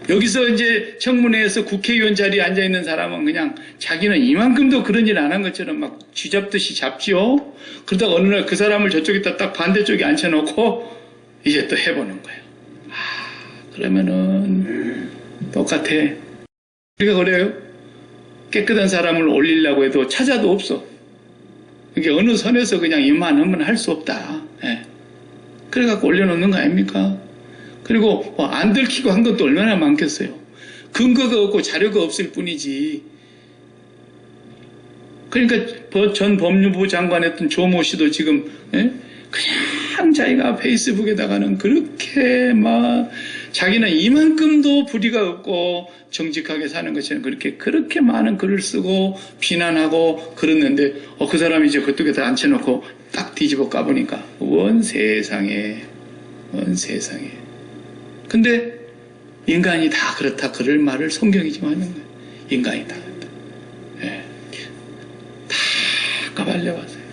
여기서 이제 청문회에서 국회의원 자리에 앉아있는 사람은 그냥 자기는 이만큼도 그런 일 안 한 것처럼 막 쥐잡듯이 잡지요. 그러다가 어느 날 그 사람을 저쪽에다 딱 반대쪽에 앉혀놓고 이제 또 해보는 거예요. 그러면은 똑같아. 우리가 그래요. 깨끗한 사람을 올리려고 해도 찾아도 없어. 이게 어느 선에서 그냥 이만하면 할 수 없다. 예. 그래갖고 올려놓는 거 아닙니까? 그리고 안 들키고 한 것도 얼마나 많겠어요. 근거가 없고 자료가 없을 뿐이지. 그러니까 전 법무부 장관했던 조모 씨도 지금 그냥 자기가 페이스북에다가는 그렇게 막 자기는 이만큼도 불의가 없고 정직하게 사는 것처럼 그렇게 많은 글을 쓰고 비난하고 그랬는데 그 사람이 이제 그쪽에다 앉혀놓고 딱 뒤집어 까보니까 원 세상에. 근데 인간이 다 그렇다 그럴 말을 성경이 지금 하는 거예요. 인간이 다 그렇다. 예. 발려왔어요.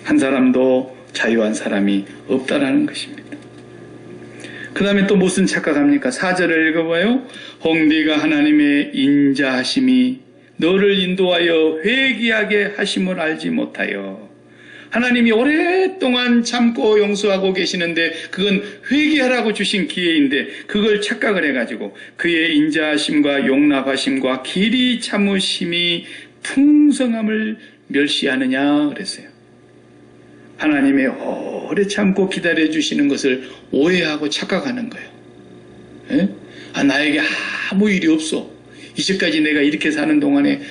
한 사람도 자유한 사람이 없다라는 것입니다. 그 다음에 또 무슨 착각합니까? 4절을 읽어봐요. 홍대가 하나님의 인자하심이 너를 인도하여 회개하게 하심을 알지 못하여. 하나님이 오랫동안 참고 용서하고 계시는데 그건 회개하라고 주신 기회인데 그걸 착각을 해가지고 그의 인자하심과 용납하심과 길이 참으심이 풍성함을 멸시하느냐 그랬어요. 하나님의 오래 참고 기다려주시는 것을 오해하고 착각하는 거예요. 에? 나에게 아무 일이 없어. 이제까지 내가 이렇게 사는 동안에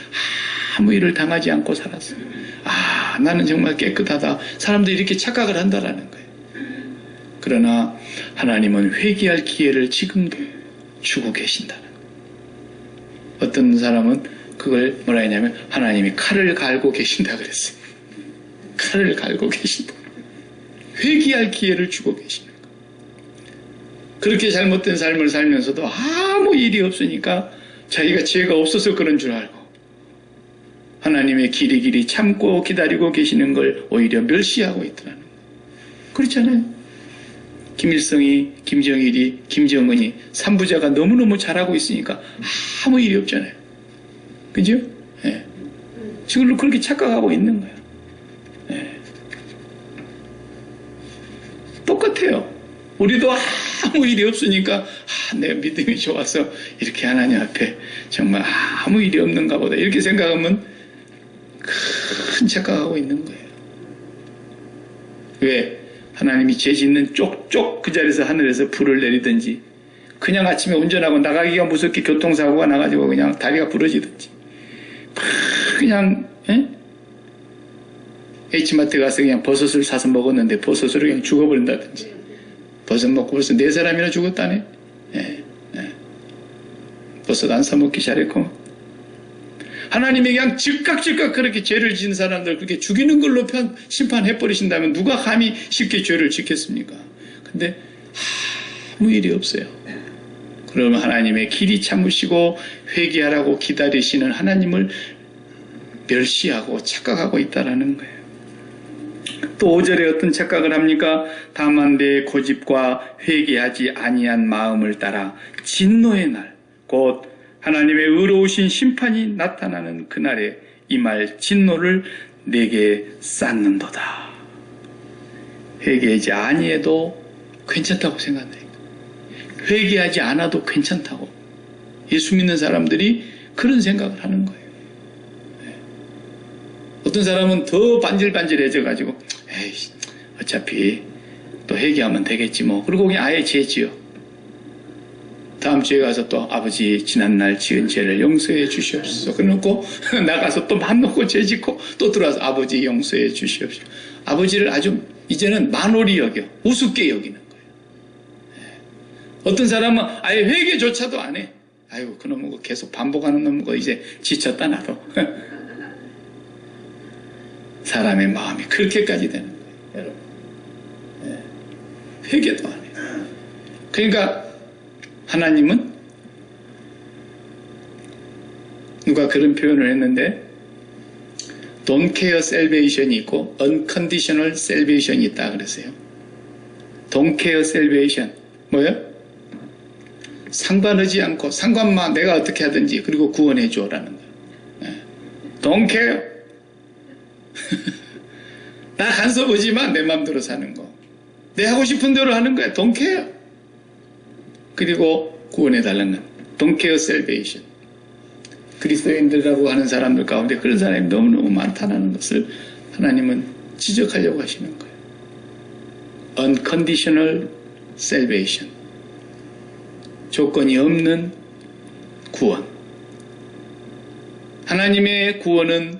아무 일을 당하지 않고 살았어. 나는 정말 깨끗하다. 사람들이 이렇게 착각을 한다라는 거예요. 그러나 하나님은 회개할 기회를 지금도 주고 계신다는 거예요. 어떤 사람은 그걸 뭐라 했냐면 하나님이 칼을 갈고 계신다 그랬어요. 칼을 갈고 계신다. 회개할 기회를 주고 계시는 거예요. 그렇게 잘못된 삶을 살면서도 아무 일이 없으니까 자기가 죄가 없어서 그런 줄 알고 하나님의 길이 참고 기다리고 계시는 걸 오히려 멸시하고 있더라는 거예요. 그렇잖아요. 김일성이, 김정일이, 김정은이 3부자가 너무너무 잘하고 있으니까 아무 일이 없잖아요. 그죠? 예. 지금 그렇게 착각하고 있는 거예요. 예. 똑같아요. 우리도 아무 일이 없으니까 내 믿음이 좋아서 이렇게 하나님 앞에 정말 아무 일이 없는가 보다 이렇게 생각하면 큰 착각하고 있는 거예요. 왜? 하나님이 죄 짓는 쪽쪽 그 자리에서 하늘에서 불을 내리든지 그냥 아침에 운전하고 나가기가 무섭게 교통사고가 나가지고 그냥 다리가 부러지든지 그냥 H마트 가서 그냥 버섯을 사서 먹었는데 버섯으로 그냥 죽어버린다든지 버섯 먹고 벌써 4사람이나 죽었다네. 버섯 안 사먹기 잘했고 하나님이 그냥 즉각 그렇게 죄를 지은 사람들 그렇게 죽이는 걸로 심판해버리신다면 누가 감히 쉽게 죄를 짓겠습니까? 근데 아무 일이 없어요. 그러면 하나님의 길이 참으시고 회개하라고 기다리시는 하나님을 멸시하고 착각하고 있다라는 거예요. 또 5절에 어떤 착각을 합니까? 다만 내 고집과 회개하지 아니한 마음을 따라 진노의 날, 곧 하나님의 의로우신 심판이 나타나는 그날에 임할 진노를 내게 쌓는도다. 회개하지 아니해도 괜찮다고 생각합니다. 회개하지 않아도 괜찮다고. 예수 믿는 사람들이 그런 생각을 하는 거예요. 어떤 사람은 더 반질반질해져가지고 에이 어차피 또 회개하면 되겠지 뭐. 그리고 그냥 아예 죄 지어. 다음 주에 가서 또 아버지 지난날 지은 죄를 용서해 주시옵소서. 그래놓고 나가서 또 맘 놓고 죄 짓고 또 들어와서 아버지 용서해 주시옵소서. 아버지를 아주 이제는 만홀히 여겨 우습게 여기는 거예요. 어떤 사람은 아예 회개조차도 안 해. 아이고 그놈은 계속 반복하는 놈은 이제 지쳤다 나도. 사람의 마음이 그렇게까지 되는 거예요. 여러분. 회개도 안 해요. 그러니까 하나님은 누가 그런 표현을 했는데 Don't care salvation이 있고 Unconditional salvation이 있다 그랬어요. Don't care salvation 뭐예요? 상관하지 않고 상관만 내가 어떻게 하든지 그리고 구원해 줘라는 거예요. Don't care 나 간섭 오지만 내 맘대로 사는 거 내 하고 싶은 대로 하는 거야. Don't care 그리고 구원해달라는 건 Don't care salvation. 그리스도인들이라고 하는 사람들 가운데 그런 사람이 너무너무 많다는 것을 하나님은 지적하려고 하시는 거예요. Unconditional salvation. 조건이 없는 구원. 하나님의 구원은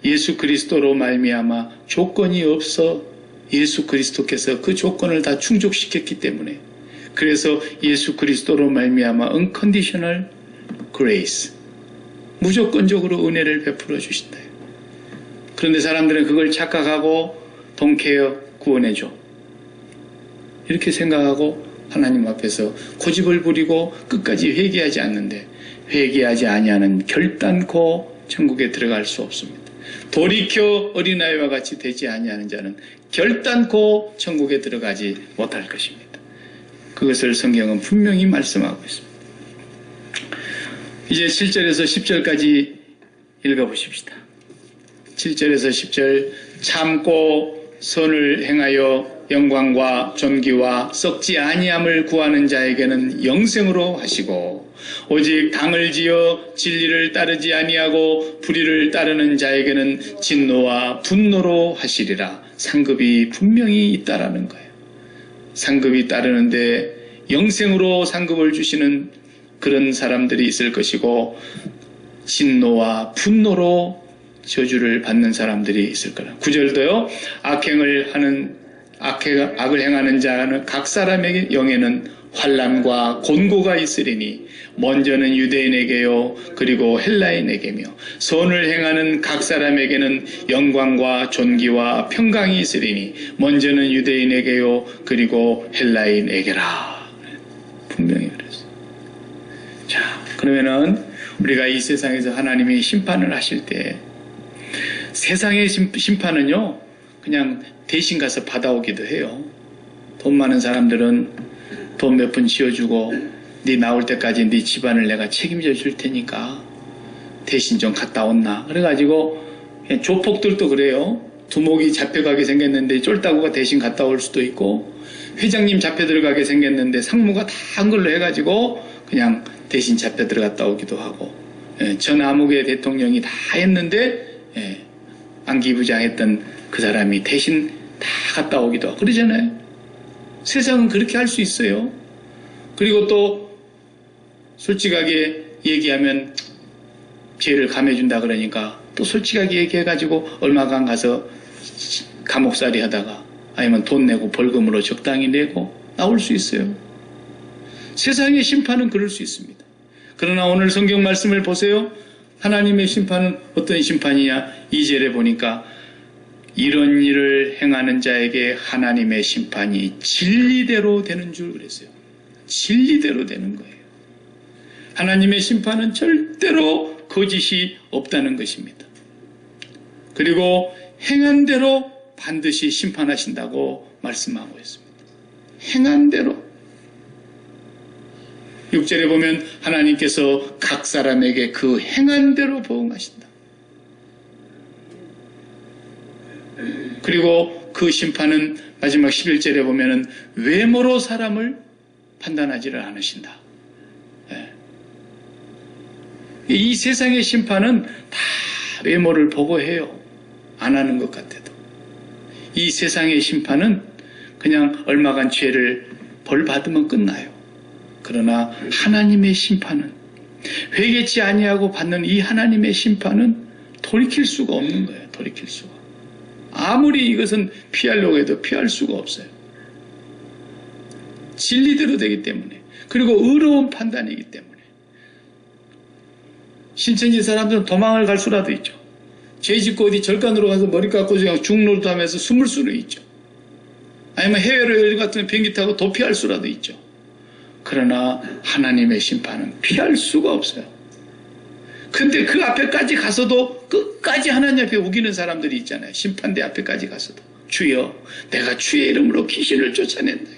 예수 그리스도로 말미암아 조건이 없어 예수 그리스도께서 그 조건을 다 충족시켰기 때문에 그래서 예수 그리스도로 말미암아 unconditional grace 무조건적으로 은혜를 베풀어 주신다. 그런데 사람들은 그걸 착각하고 don't care 구원해줘 이렇게 생각하고 하나님 앞에서 고집을 부리고 끝까지 회개하지 않는데 회개하지 아니하는 결단코 천국에 들어갈 수 없습니다. 돌이켜 어린아이와 같이 되지 아니하는 자는 결단코 천국에 들어가지 못할 것입니다. 그것을 성경은 분명히 말씀하고 있습니다. 이제 7절에서 10절까지 읽어보십시다. 7절에서 10절 참고 선을 행하여 영광과 존귀와 썩지 아니함을 구하는 자에게는 영생으로 하시고 오직 당을 지어 진리를 따르지 아니하고 불의를 따르는 자에게는 진노와 분노로 하시리라. 상급이 분명히 있다라는 거예요. 상급이 따르는데 영생으로 상급을 주시는 그런 사람들이 있을 것이고 진노와 분노로 저주를 받는 사람들이 있을 거라. 9절도요. 악을 행하는 자는 각 사람에게 영에는 환난과 곤고가 있으리니 먼저는 유대인에게요 그리고 헬라인에게며 선을 행하는 각 사람에게는 영광과 존귀와 평강이 있으리니 먼저는 유대인에게요 그리고 헬라인에게라. 분명히 그랬어요. 자, 그러면은 우리가 이 세상에서 하나님이 심판을 하실 때 세상의 심판은요 그냥 대신 가서 받아오기도 해요. 돈 많은 사람들은 돈 몇 푼 지어주고 네 나올 때까지 네 집안을 내가 책임져 줄 테니까 대신 좀 갔다 온나. 그래가지고 그냥 조폭들도 그래요. 두목이 잡혀가게 생겼는데 쫄따구가 대신 갔다 올 수도 있고 회장님 잡혀 들어가게 생겼는데 상무가 다 한 걸로 해가지고 그냥 대신 잡혀 들어갔다 오기도 하고 전 아무개 대통령이 다 했는데 안기부장했던 그 사람이 대신 다 갔다 오기도 하고 그러잖아요. 세상은 그렇게 할 수 있어요. 그리고 또 솔직하게 얘기하면 죄를 감해준다 그러니까 또 솔직하게 얘기해가지고 얼마간 가서 감옥살이 하다가 아니면 돈 내고 벌금으로 적당히 내고 나올 수 있어요. 세상의 심판은 그럴 수 있습니다. 그러나 오늘 성경 말씀을 보세요. 하나님의 심판은 어떤 심판이냐. 2절에 보니까 이런 일을 행하는 자에게 하나님의 심판이 진리대로 되는 줄 그랬어요. 진리대로 되는 거예요. 하나님의 심판은 절대로 거짓이 없다는 것입니다. 그리고 행한 대로 반드시 심판하신다고 말씀하고 있습니다. 행한 대로. 6절에 보면 하나님께서 각 사람에게 그 행한 대로 보응하신다. 그리고 그 심판은 마지막 11절에 보면은 외모로 사람을 판단하지를 않으신다. 이 세상의 심판은 다 외모를 보고 해요. 안 하는 것 같아도. 이 세상의 심판은 그냥 얼마간 죄를 벌 받으면 끝나요. 그러나 하나님의 심판은 회개치 아니하고 받는 이 하나님의 심판은 돌이킬 수가 없는 거예요. 돌이킬 수가. 아무리 이것은 피하려고 해도 피할 수가 없어요. 진리대로 되기 때문에. 그리고 의로운 판단이기 때문에. 신천지 사람들은 도망을 갈 수라도 있죠. 죄 짓고 어디 절간으로 가서 머리 깎고 그냥 죽노릇 하면서 숨을 수도 있죠. 아니면 해외로 여행 같은 비행기 타고 도피할 수라도 있죠. 그러나 하나님의 심판은 피할 수가 없어요. 근데 그 앞에까지 가서도 끝까지 하나님 앞에 우기는 사람들이 있잖아요. 심판대 앞에까지 가서도. 주여, 내가 주의 이름으로 귀신을 쫓아낸다.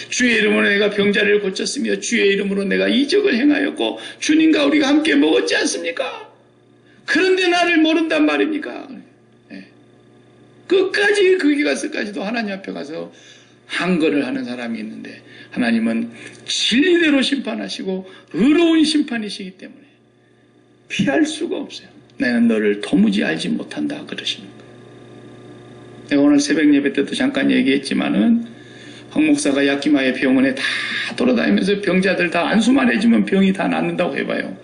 주의 이름으로 내가 병자를 고쳤으며 주의 이름으로 내가 이적을 행하였고 주님과 우리가 함께 먹었지 않습니까? 그런데 나를 모른단 말입니까? 끝까지 거기 가서까지도 하나님 앞에 가서 항거를 하는 사람이 있는데 하나님은 진리대로 심판하시고 의로운 심판이시기 때문에 피할 수가 없어요. 나는 너를 도무지 알지 못한다 그러시는 거예요. 내가 오늘 새벽 예배 때도 잠깐 얘기했지만은 황 목사가 야키마의 병원에 다 돌아다니면서 병자들 다 안수만 해주면 병이 다 낫는다고 해봐요.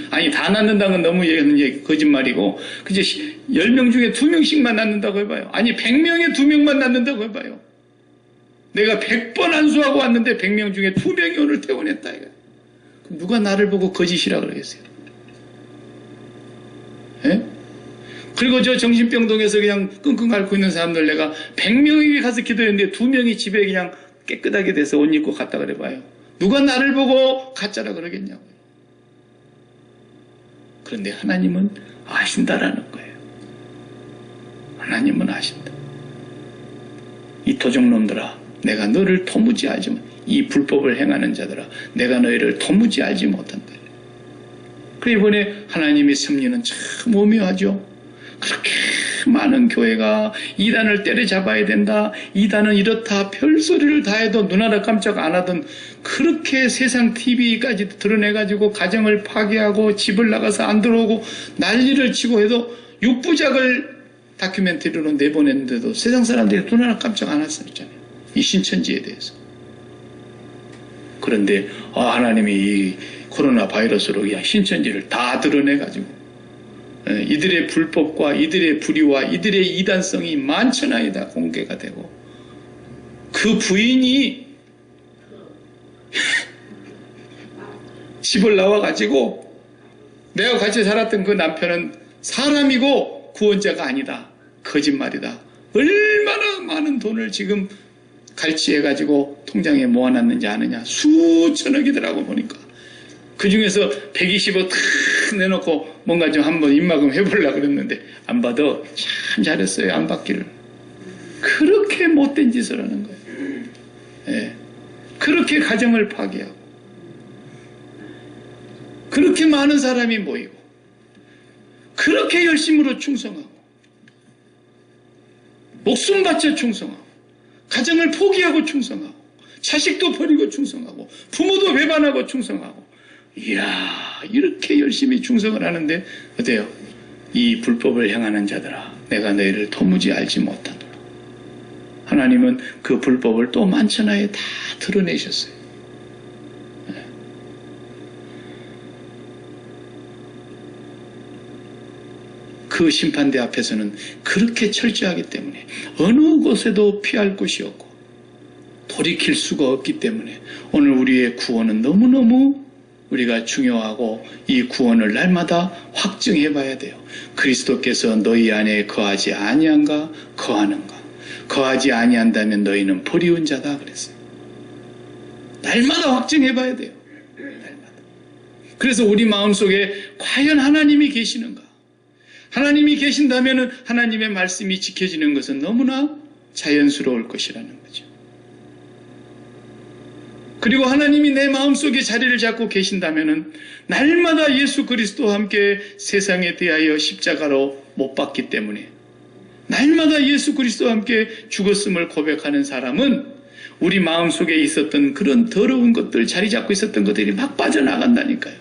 아니 다 낫는다는 건 너무 얘기하는 거짓말이고 그저 10명 중에 2명씩만 낫는다고 해봐요. 아니 100명에 2명만 낫는다고 해봐요. 내가 100번 안수하고 왔는데 100명 중에 2명이 오늘 퇴원했다. 그럼 누가 나를 보고 거짓이라 그러겠어요? 예? 그리고 저 정신병동에서 그냥 끙끙 앓고 있는 사람들 내가 100명이 가서 기도했는데 2명이 집에 그냥 깨끗하게 돼서 옷 입고 갔다 그래봐요. 누가 나를 보고 가짜라 그러겠냐고요. 그런데 하나님은 아신다라는 거예요. 하나님은 아신다. 이 도적놈들아, 내가 너를 도무지 알지 못, 이 불법을 행하는 자들아, 내가 너희를 도무지 알지 못한다. 그래, 이번에 하나님의 섭리는 참 오묘하죠. 그렇게 많은 교회가 이단을 때려잡아야 된다, 이단은 이렇다, 별소리를 다 해도 눈 하나 깜짝 안 하던, 그렇게 세상 TV까지 드러내가지고 가정을 파괴하고 집을 나가서 안 들어오고 난리를 치고 해도 육부작을 다큐멘터리로 내보냈는데도 세상 사람들이 눈 하나 깜짝 안 했었잖아요. 이 신천지에 대해서. 그런데 하나님이 이 코로나 바이러스로 그냥 신천지를 다 드러내가지고 이들의 불법과 이들의 불의와 이들의 이단성이 만천하에 다 공개가 되고, 그 부인이 집을 나와가지고 내가 같이 살았던 그 남편은 사람이고 구원자가 아니다, 거짓말이다, 얼마나 많은 돈을 지금 갈취해가지고 통장에 모아놨는지 아느냐. 수천억이더라고. 보니까 그 중에서 120억 탁 내놓고 뭔가 좀 한번 입막음 해보려고 그랬는데 안 받아. 참 잘했어요, 안 받기를. 그렇게 못된 짓을 하는 거예요. 예. 그렇게 가정을 파괴하고, 그렇게 많은 사람이 모이고, 그렇게 열심으로 충성하고, 목숨 바쳐 충성하고, 가정을 포기하고 충성하고, 자식도 버리고 충성하고, 부모도 배반하고 충성하고, 이야, 이렇게 열심히 충성을 하는데 어때요? 이 불법을 행하는 자들아, 내가 너희를 도무지 알지 못하노라. 하나님은 그 불법을 또 만천하에 다 드러내셨어요. 그 심판대 앞에서는 그렇게 철저하기 때문에 어느 곳에도 피할 곳이 없고 돌이킬 수가 없기 때문에 오늘 우리의 구원은 너무너무 우리가 중요하고, 이 구원을 날마다 확증해 봐야 돼요. 그리스도께서 너희 안에 거하지 아니한가? 거하는가? 거하지 아니한다면 너희는 버리운 자다 그랬어요. 날마다 확증해 봐야 돼요. 날마다. 그래서 우리 마음속에 과연 하나님이 계시는가? 하나님이 계신다면 하나님의 말씀이 지켜지는 것은 너무나 자연스러울 것이라는 거죠. 그리고 하나님이 내 마음속에 자리를 잡고 계신다면 날마다 예수 그리스도와 함께 세상에 대하여 십자가로 못 박기 때문에 날마다 예수 그리스도와 함께 죽었음을 고백하는 사람은 우리 마음속에 있었던 그런 더러운 것들, 자리 잡고 있었던 것들이 막 빠져나간다니까요.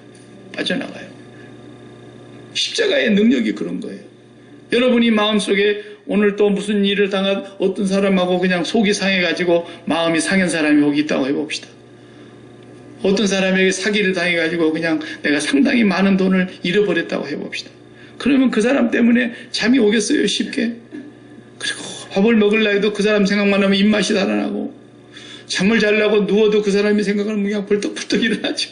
빠져나가요. 십자가의 능력이 그런 거예요. 여러분이 마음속에 오늘 또 무슨 일을 당한 어떤 사람하고 그냥 속이 상해가지고 마음이 상한 사람이 여기 있다고 해봅시다. 어떤 사람에게 사기를 당해가지고 그냥 내가 상당히 많은 돈을 잃어버렸다고 해봅시다. 그러면 그 사람 때문에 잠이 오겠어요, 쉽게? 그리고 밥을 먹으려 해도 그 사람 생각만 하면 입맛이 달아나고, 잠을 자려고 누워도 그 사람이 생각하면 그냥 벌떡벌떡 일어나죠.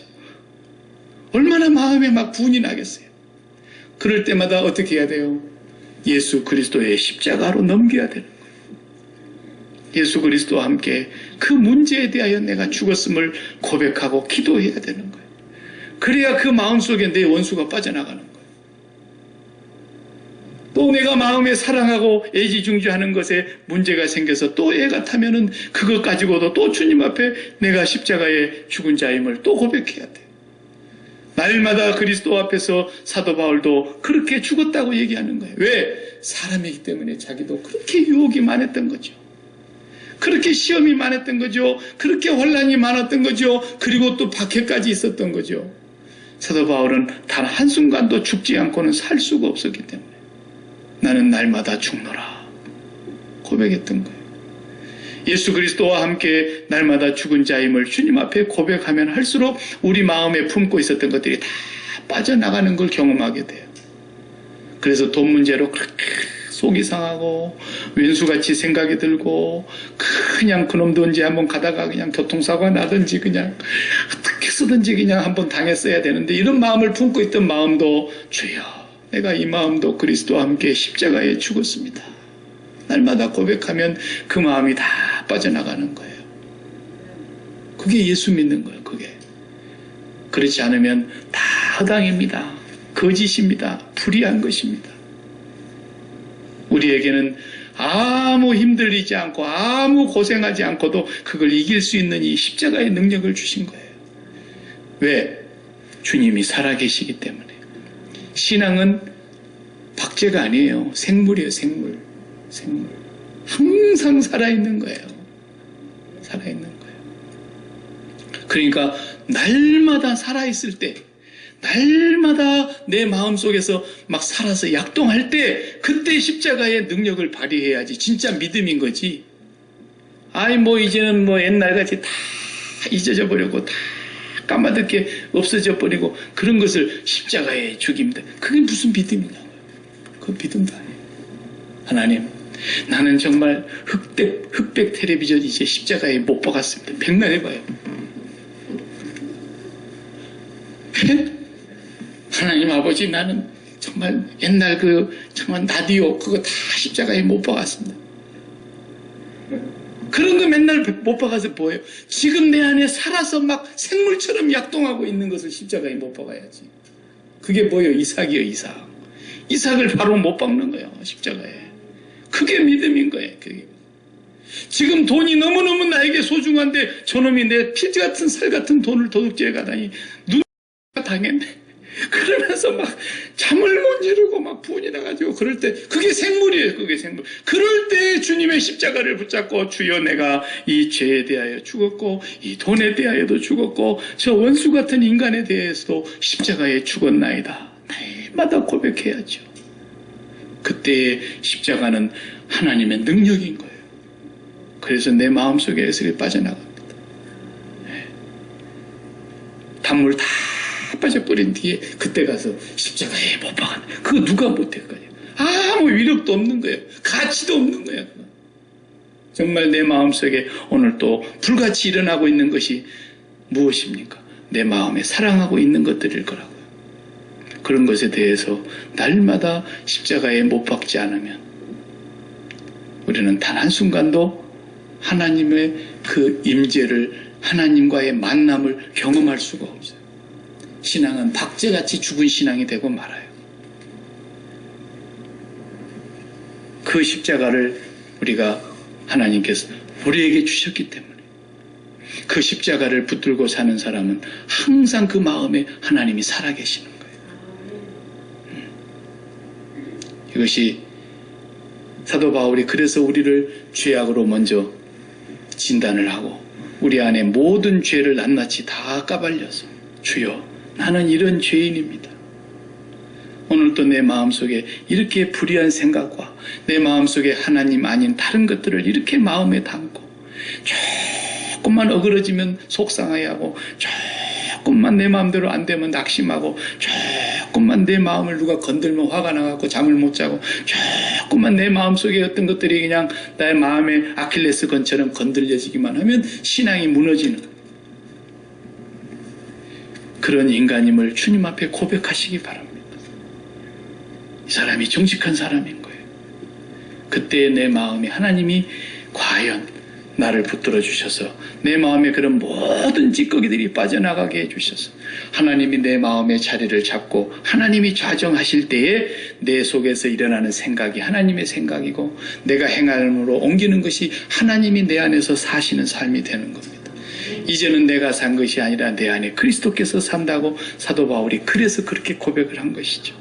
얼마나 마음에 막 분이 나겠어요. 그럴 때마다 어떻게 해야 돼요? 예수 그리스도의 십자가로 넘겨야 되는 거예요. 예수 그리스도와 함께 그 문제에 대하여 내가 죽었음을 고백하고 기도해야 되는 거예요. 그래야 그 마음속에 내 원수가 빠져나가는 거예요. 또 내가 마음에 사랑하고 애지중지하는 것에 문제가 생겨서 또 애가 타면은 그것 가지고도 또 주님 앞에 내가 십자가에 죽은 자임을 또 고백해야 돼요. 날마다 그리스도 앞에서 사도 바울도 그렇게 죽었다고 얘기하는 거예요. 왜? 사람이기 때문에 자기도 그렇게 유혹이 많았던 거죠. 그렇게 시험이 많았던 거죠. 그렇게 혼란이 많았던 거죠. 그리고 또 박해까지 있었던 거죠. 사도 바울은 단 한순간도 죽지 않고는 살 수가 없었기 때문에 나는 날마다 죽노라 고백했던 거예요. 예수 그리스도와 함께 날마다 죽은 자임을 주님 앞에 고백하면 할수록 우리 마음에 품고 있었던 것들이 다 빠져나가는 걸 경험하게 돼요. 그래서 돈 문제로 그렇게 속이 상하고 왼수같이 생각이 들고 그냥 그놈도 언제 한번 가다가 그냥 교통사고가 나든지 그냥 어떻게 쓰든지 그냥 한번 당했어야 되는데 이런 마음을 품고 있던 마음도 주여 내가 이 마음도 그리스도와 함께 십자가에 죽었습니다. 날마다 고백하면 그 마음이 다 빠져나가는 거예요. 그게 예수 믿는 거예요. 그게. 그렇지 않으면 다 허당입니다. 거짓입니다. 불의한 것입니다. 우리에게는 아무 힘들이지 않고 아무 고생하지 않고도 그걸 이길 수 있는 이 십자가의 능력을 주신 거예요. 왜? 주님이 살아계시기 때문에. 신앙은 박제가 아니에요. 생물이에요. 생물. 항상 살아있는 거예요. 살아있는 거예요. 그러니까 날마다 살아있을 때, 날마다 내 마음속에서 막 살아서 약동할 때, 그때 십자가의 능력을 발휘해야지 진짜 믿음인 거지. 이제는 옛날같이 다 잊어져 버리고 다 까마득게 없어져 버리고 그런 것을 십자가의 죽임다. 그게 무슨 믿음이냐고요. 그건 믿음도 아니에요. 하나님, 나는 정말 흑백 텔레비전 이제 십자가에 못 박았습니다. 백날 해봐요. 하나님 아버지, 나는 정말 옛날 정말 라디오 그거 다 십자가에 못 박았습니다. 그런 거 맨날 못 박아서 뭐예요? 지금 내 안에 살아서 막 생물처럼 약동하고 있는 것을 십자가에 못 박아야지. 그게 뭐예요? 이삭이요, 이삭. 이삭을 바로 못 박는 거예요, 십자가에. 그게 믿음인 거예요. 그게. 지금 돈이 너무너무 나에게 소중한데 저놈이 내 피 같은 살 같은 돈을 도둑질해 가다니 누가 당했네. 그러면서 막 잠을 못 이루고 막 분이 나가지고 그럴 때 그게 생물이에요. 그게 생물. 그럴 때 주님의 십자가를 붙잡고 주여, 내가 이 죄에 대하여 죽었고 이 돈에 대하여도 죽었고 저 원수 같은 인간에 대해서도 십자가에 죽었나이다. 날마다 고백해야죠. 그때의 십자가는 하나님의 능력인 거예요. 그래서 내 마음속에서 빠져나갑니다. 단물 다 빠져버린 뒤에 그때 가서 십자가에 못 박았네. 그거 누가 못할 거예요? 아무 위력도 없는 거예요. 가치도 없는 거예요. 정말 내 마음속에 오늘 또 불같이 일어나고 있는 것이 무엇입니까? 내 마음에 사랑하고 있는 것들일 거라고요. 그런 것에 대해서 날마다 십자가에 못 박지 않으면 우리는 단 한순간도 하나님의 그 임재를, 하나님과의 만남을 경험할 수가 없어요. 신앙은 박제같이 죽은 신앙이 되고 말아요. 그 십자가를 우리가 하나님께서 우리에게 주셨기 때문에 그 십자가를 붙들고 사는 사람은 항상 그 마음에 하나님이 살아계시는 거예요. 이것이 사도 바울이 그래서 우리를 죄악으로 먼저 진단을 하고 우리 안에 모든 죄를 낱낱이 다 까발려서 주여, 나는 이런 죄인입니다. 오늘도 내 마음속에 이렇게 불의한 생각과 내 마음속에 하나님 아닌 다른 것들을 이렇게 마음에 담고 조금만 어그러지면 속상해하고 조금만 내 마음대로 안 되면 낙심하고 조금만 내 마음을 누가 건들면 화가 나갖고 잠을 못 자고 조금만 내 마음속에 어떤 것들이 그냥 나의 마음의 아킬레스 건처럼 건들려지기만 하면 신앙이 무너지는 그런 인간임을 주님 앞에 고백하시기 바랍니다. 이 사람이 정직한 사람인 거예요. 그때 내 마음에 하나님이 과연 나를 붙들어 주셔서 내 마음에 그런 모든 찌꺼기들이 빠져나가게 해주셔서 하나님이 내 마음의 자리를 잡고 하나님이 좌정하실 때에 내 속에서 일어나는 생각이 하나님의 생각이고 내가 행함으로 옮기는 것이 하나님이 내 안에서 사시는 삶이 되는 겁니다. 이제는 내가 산 것이 아니라 내 안에 그리스도께서 산다고 사도 바울이 그래서 그렇게 고백을 한 것이죠.